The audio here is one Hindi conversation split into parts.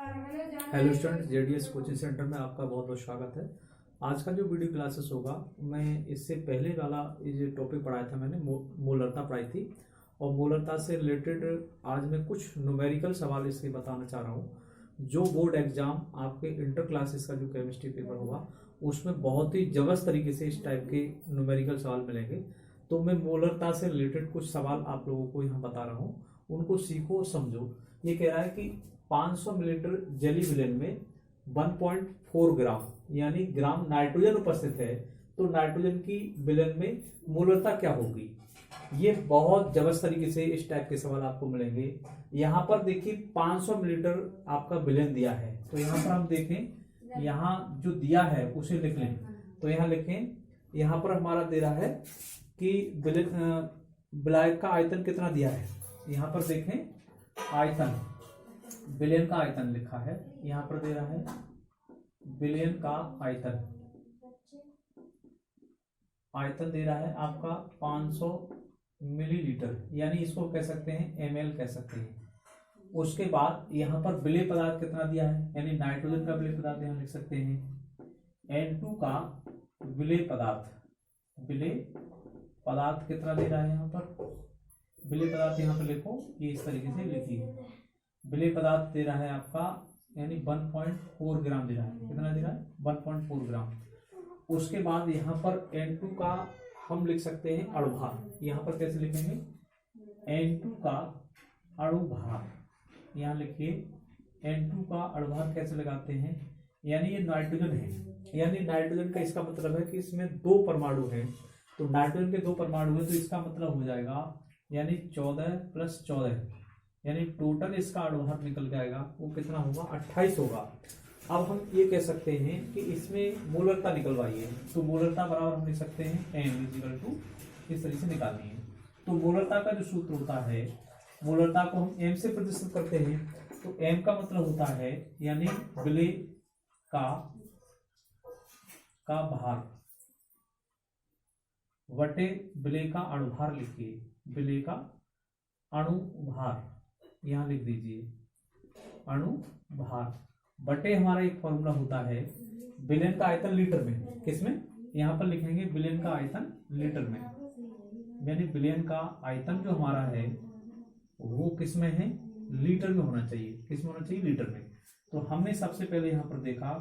Hello student, JDS coaching centre में आपका बहुत बहुत स्वागत है। आज का जो वीडियो क्लासेस होगा, मैं इससे पहले वाला ये जो टॉपिक पढ़ाया था मैंने मोलरता पढ़ाई थी, और मोलरता से रिलेटेड आज मैं कुछ न्यूमेरिकल सवाल इसके बताना चाह रहा हूँ। जो बोर्ड एग्जाम आपके इंटर क्लासेस का जो केमिस्ट्री पेपर होगा उसमें बहुत ही जबरदस्त तरीके से इस टाइप के न्यूमेरिकल सवाल मिलेंगे। तो मैं मोलरता से रिलेटेड कुछ सवाल आप लोगों को यहाँ बता रहा हूँ, उनको सीखो समझो। ये कह रहा है कि 500 मिलीलीटर जेली विलेन में 1.4 ग्राम यानी ग्राम नाइट्रोजन उपस्थित है, तो नाइट्रोजन की विलेन में मोलरता क्या होगी। ये बहुत जबरदस्त तरीके से इस टाइप के सवाल आपको मिलेंगे। यहाँ पर देखिए 500 मिलीलीटर आपका विलेन दिया है, तो यहाँ पर हम देखें, यहाँ जो दिया है उसे लिख लें। तो यहाँ लिखें, यहाँ पर हमारा दे रहा है कि विलायक का आयतन कितना दिया है। यहाँ पर देखें आयतन, विलेन का आयतन लिखा है, यहां पर दे रहा है विलेन का आयतन। आयतन दे रहा है आपका 500 मिलीलीटर, यानी इसको कह सकते हैं ml कह सकते हैं। उसके बाद यहां पर विलेय पदार्थ कितना दिया है, यानी नाइट्रोजन का विलेय पदार्थ यहां लिख सकते हैं। N2 का विलेय पदार्थ, विलेय पदार्थ कितना दे रहा है, यहां पर विलेय पदार्थ यहां पर लिखो, ये इस तरीके से लिखिए। विलेय पदार्थ दे रहा है आपका यानी 1.4 ग्राम दे रहा है। कितना दे रहा है, 1.4 ग्राम। उसके बाद यहाँ पर N2 का हम लिख सकते हैं अणुभार। यहाँ पर कैसे लिखेंगे, N2 का अणुभार, यहाँ लिखिए N2 का अणुभार कैसे लगाते हैं, यानी ये नाइट्रोजन है, यानी नाइट्रोजन का इसका मतलब है कि इसमें 2 परमाणु हैं, तो नाइट्रोजन के 2 परमाणु हैं, तो इसका मतलब हो जाएगा यानी 14 + 14, यानी टोटल इसका अणुभार निकल जाएगा, वो कितना होगा, 28 होगा। अब हम ये कह सकते हैं कि इसमें मोलरता निकलवाइए, तो मोलरता बराबर हम लिख सकते हैं m = इस तरीके से निकालनी है। तो मोलरता का जो सूत्र होता है, मोलरता को हम m से प्रदर्शित करते हैं, तो m का मतलब होता है यानी विलेय का भार वटे विलेय का अणुभार लिखिए, विलेय का अणुभार यहां लिख दीजिए, अणुभार बटे हमारा एक फॉर्मूला होता है विलेन का आयतन लीटर में, किसमें, यहां पर लिखेंगे विलेन का आयतन लीटर में, यानी विलेन का आयतन जो हमारा है वो किसमें है, लीटर में होना चाहिए। किसमें होना चाहिए, लीटर में। तो हमने सबसे पहले यहां पर देखा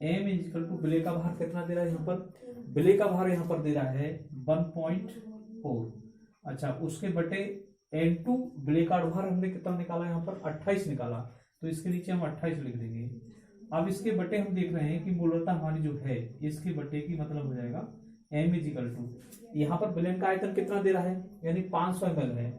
m = विलेय का भार कितना दे रहा है, यहाँ पर विलेय का भार यहाँ पर दे रहा है 1.4। अच्छा, उसके बटे N2 विलेय का अणुभार हमने कितना निकाला, यहाँ पर 28 निकाला, तो इसके नीचे हम 28 लिख देंगे। अब इसके बटे हम देख रहे हैं कि मोलरता हमारी जो है इसके बटे की मतलब हो जाएगा m = यहाँ पर विलेन का आयतन कितना दे रहा है, यानी 500 ml है,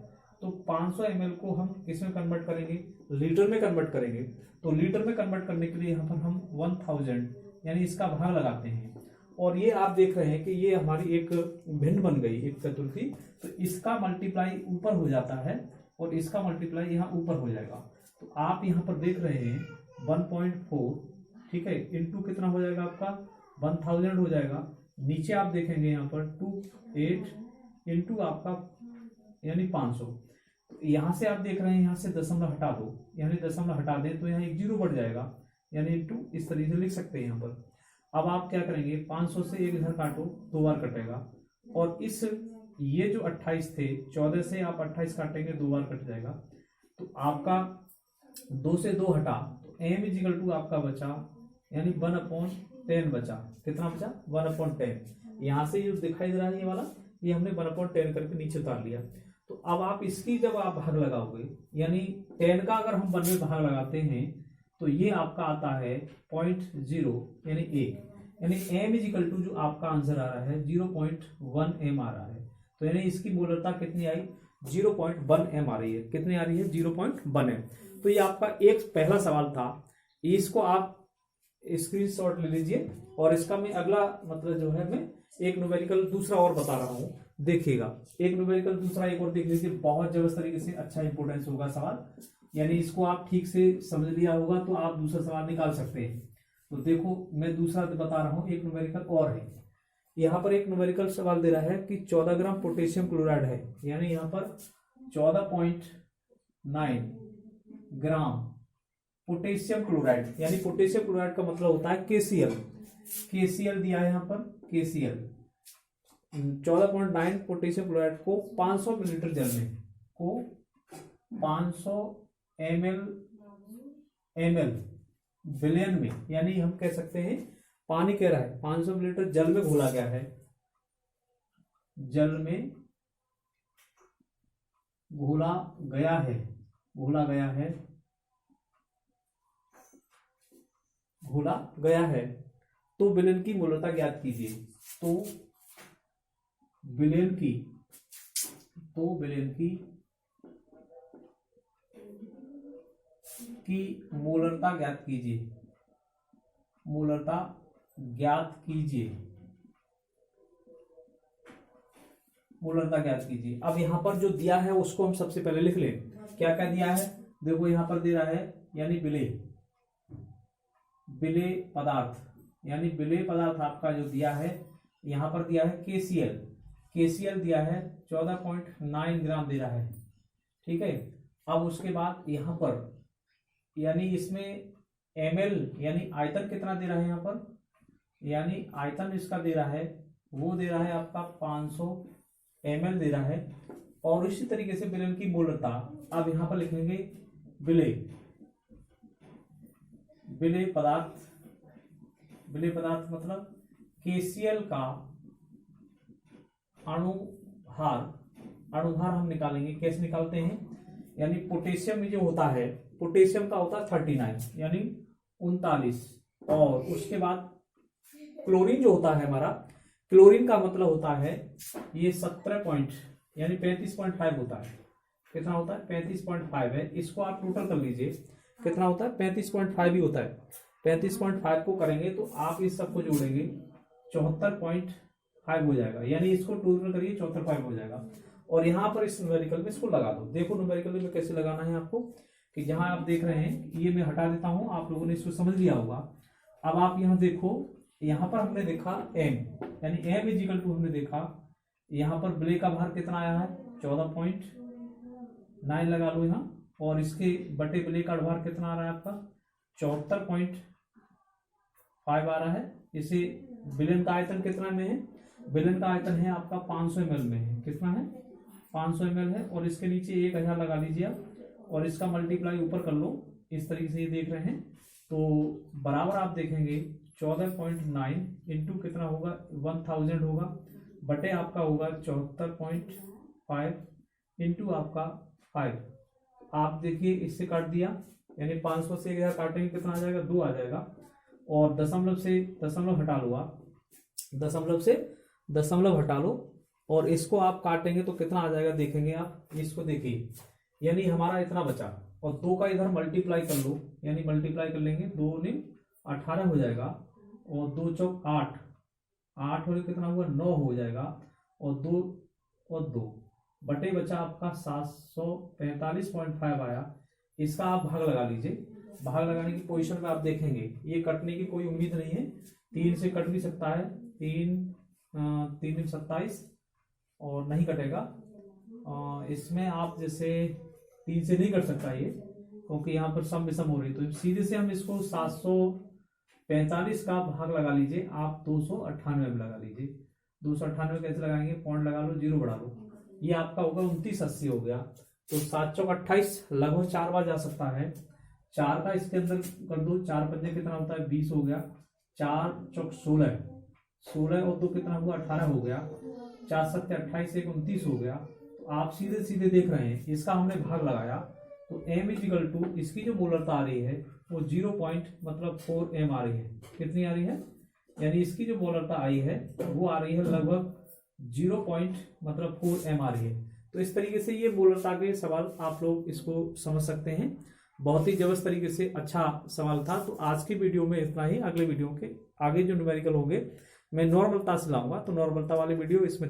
तो 500 ml को हम किसमें कन्वर्ट करेंगे, लीटर में कन्वर्ट करेंगे। तो लीटर में कन्वर्ट करने के लिए यहाँ पर हम 1000 यानी इसका भाग लगाते हैं, और ये आप देख रहे हैं कि ये हमारी एक भिन्न बन गई, एक चतुर्थी, तो इसका मल्टीप्लाई ऊपर हो जाता है और इसका मल्टीप्लाई यहाँ ऊपर हो जाएगा। तो आप यहाँ पर देख रहे हैं 1.4, ठीक है, इंटू कितना हो जाएगा आपका 1000 हो जाएगा। नीचे आप देखेंगे यहाँ पर 28 इंटू आपका यानी 500। तो यहाँ से आप देख रहे हैं, यहाँ से दशमलव हटा दो, यानी दशमलव हटा दें तो यहाँ एक 0 बढ़ जाएगा, यानी इंटू इस तरीके से लिख सकते हैं यहाँ पर। अब आप क्या करेंगे, 500 से एक इधर काटो, 2 बार कटेगा, और इस ये जो 28 थे, 14 से आप 28 काटेंगे, 2 बार कट जाएगा, तो आपका 2 से 2 हटा, तो m = आपका बचा यानी 1/10 बचा। कितना बचा, 1/10। यहाँ से जो दिखाई दे रहा है ये वाला, ये हमने 1/10 करके नीचे उतार लिया। तो अब आप इसकी जब आप भाग लगाओगे, यानी 10 का अगर हम 1 में भाग लगाते हैं तो ये आपका आता है 0.0 यानी 1, यानी m = जो आपका आंसर आ रहा है 0.1 m आ रहा है। तो यानी इसकी मोलरता कितनी आई, 0.1 m आ रही है। कितनी आ रही है, 0.1 m। तो ये आपका एक पहला सवाल था, इसको आप स्क्रीनशॉट ले लीजिए, और इसका मैं अगला मतलब जो है मैं एक न्यूमेरिकल दूसरा और बता रहा हूँ, देखिएगा। एक न्यूमेरिकल दूसरा एक और देख लीजिए, बहुत जबरदस्त तरीके से अच्छा इंपोर्टेंस होगा सवाल, यानी इसको आप ठीक से समझ लिया होगा तो आप दूसरा सवाल निकाल सकते हैं। तो देखो मैं दूसरा बता रहा हूँ, एक न्यूमेरिकल और है। यहाँ पर एक न्यूमेरिकल सवाल दे रहा है कि 14 ग्राम पोटेशियम क्लोराइड है, यानी यहाँ पर 14.9 ग्राम पोटेशियम क्लोराइड, यानी पोटेशियम क्लोराइड का मतलब होता है KCl। KCl दिया है यहाँ पर, KCl 14.9 पोटेशियम क्लोराइड को 500 मिलीलीटर जल में, को 500 ml बिलियन में, यानी हम कह सकते हैं पानी कह रहा है 500 मिलीलीटर जल में घोला गया है, जल में घोला गया है, घोला गया है, घोला गया है। तो विलेन की मोलरता ज्ञात कीजिए। तो विलेन की मोलरता ज्ञात कीजिए, मोलरता ज्ञात कीजिए, मोलरता ज्ञात कीजिए। अब यहां पर जो दिया है उसको हम सबसे पहले लिख लें। क्या क्या दिया है, देखो यहां पर दे रहा है, यानी विलेय पदार्थ, यानी विलेय पदार्थ आपका जो दिया है, यहां पर दिया है KCl दिया है 14.9 ग्राम दे रहा है, ठीक है। अब उसके बाद यहां पर यानी इसमें ml यानी आयतन कितना दे रहा है, यहां पर यानी आयतन इसका दे रहा है, वो दे रहा है आपका 500 ml दे रहा है। और इसी तरीके से विलेन की मोलरता, अब यहां पर लिखेंगे विलेय पदार्थ मतलब KCl का अणुभार हम निकालेंगे। कैसे निकालते हैं, यानी पोटेशियम में जो होता है, पोटेशियम का होता है 39 यानी 39, और उसके बाद क्लोरीन जो होता है हमारा, क्लोरीन का मतलब होता है ये 17 यानी 35.5 होता है। कितना होता है, 35.5 है। इसको आप टोटल कर लीजिए, कितना होता है, 35.5 ही होता है। 35.5 को करेंगे तो आप इस सबको जोड़ेंगे 74.5 हो जाएगा, यानी इसको टोटल करिए 74.5 हो जाएगा। और यहाँ पर इस न्यूमेरिकल में इसको लगा दो। देखो न्यूमेरिकल में कैसे लगाना है आपको, कि जहां आप देख रहे हैं ये मैं हटा देता हूं, आप लोगों ने इसको समझ लिया होगा। अब आप यहाँ देखो, यहाँ पर हमने देखा m, यानी m इजिकल टू हमने देखा यहाँ पर विलेय का भार कितना आया है 14.9 लगा लो यहाँ, और इसके बटे विलेय का भार कितना आ रहा है आपका 74.5 आ रहा है। इसे विलेन का आयतन कितना में है, विलेन का आयतन है आपका 500 ml में है, कितना है 500 ml है। और इसके नीचे 1000 लगा लीजिए आप, और इसका मल्टीप्लाई ऊपर कर लो। इस तरीके से ये देख रहे हैं तो बराबर आप देखेंगे 14.9 इंटू कितना होगा 1000 होगा, बटे आपका होगा 74.5 इंटू आपका 5। आप देखिए इससे काट दिया, यानी 500 से 1000 काटेंगे कितना आ जाएगा 2 आ जाएगा। और दशमलव से दशमलव हटा लो आप, दशमलव से दशमलव हटा लो, और इसको आप काटेंगे तो कितना आ जाएगा देखेंगे आप, इसको देखिए, यानी हमारा इतना बचा। और 2 का इधर मल्टीप्लाई कर लो, यानी मल्टीप्लाई कर लेंगे 2 ने 18 हो जाएगा, और 2 चौक 8, 8 और कितना हुआ 9 हो जाएगा, और 2 बटे बचा आपका 745.5 आया। इसका आप भाग लगा लीजिए। भाग लगाने की पोजीशन में आप देखेंगे ये कटने की कोई उम्मीद नहीं है, 3 से कट भी सकता है, 3 27 और नहीं कटेगा। इसमें आप जैसे 3 से नहीं कट सकता ये, क्योंकि यहाँ पर सम विषम हो रही, तो सीधे से हम इसको 745 का भाग लगा लीजिए आप 298 में लगा लीजिए। 298 कैसे लगाएंगे, पॉइंट लगा लो, 0 बढ़ा लो, ये आपका होगा 2980 हो गया। तो 7 चौक 28 लगभग 4 बार जा सकता है, 4 का इसके अंदर कर दो, 4 पंजे कितना होता है 20 हो गया, 4 चौक 16 और 2 कितना हुआ 18 हो गया, 4 7 28 1 29 हो गया। तो आप सीधे सीधे देख रहे हैं, इसका हमने भाग लगाया तो m इजिकल टू इसकी जो मोलरता आ रही है वो 4m आ रही है। कितनी आ रही है, यानी इसकी जो मोलरता आई है वो आ रही है लगभग 4m आ रही है। तो इस तरीके से ये मोलरता के सवाल आप लोग इसको समझ सकते हैं। बहुत ही जबरदस्त तरीके से अच्छा सवाल था। तो आज की वीडियो में इतना ही। अगले वीडियो के आगे जो न्यूमेरिकल होंगे मैं नॉर्मलता से लाऊंगा, तो नॉर्मलता वाले वीडियो इसमें